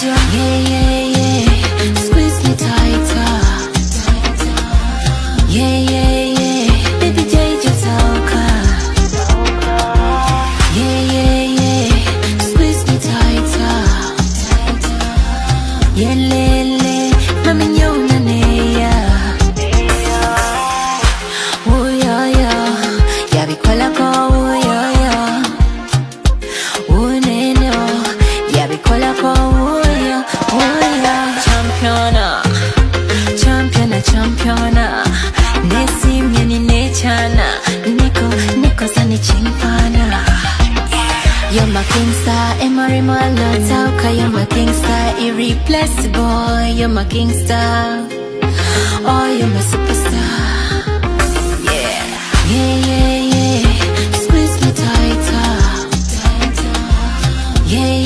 Yeah, yeah, yeah. Squeeze me tighter. Yeah, yeah, yeah. Baby, just talk. Yeah, yeah, yeah. Squeeze me tighter. Yeah, lele. Mami nyona neya. Oh, yeah, yeah. Ya bikola ko, oh, yeah, yeah. Oh, neno. Ya bikola ko, oh, yeah, oh, yeah. Championa. Championa, championa. Nesi mieni nechana. Niko sani chimpana. You're my king star, Emery Malotauka. You're my king star, irreplaceable. You're my king star. Oh, you're my superstar. Yeah, yeah, yeah.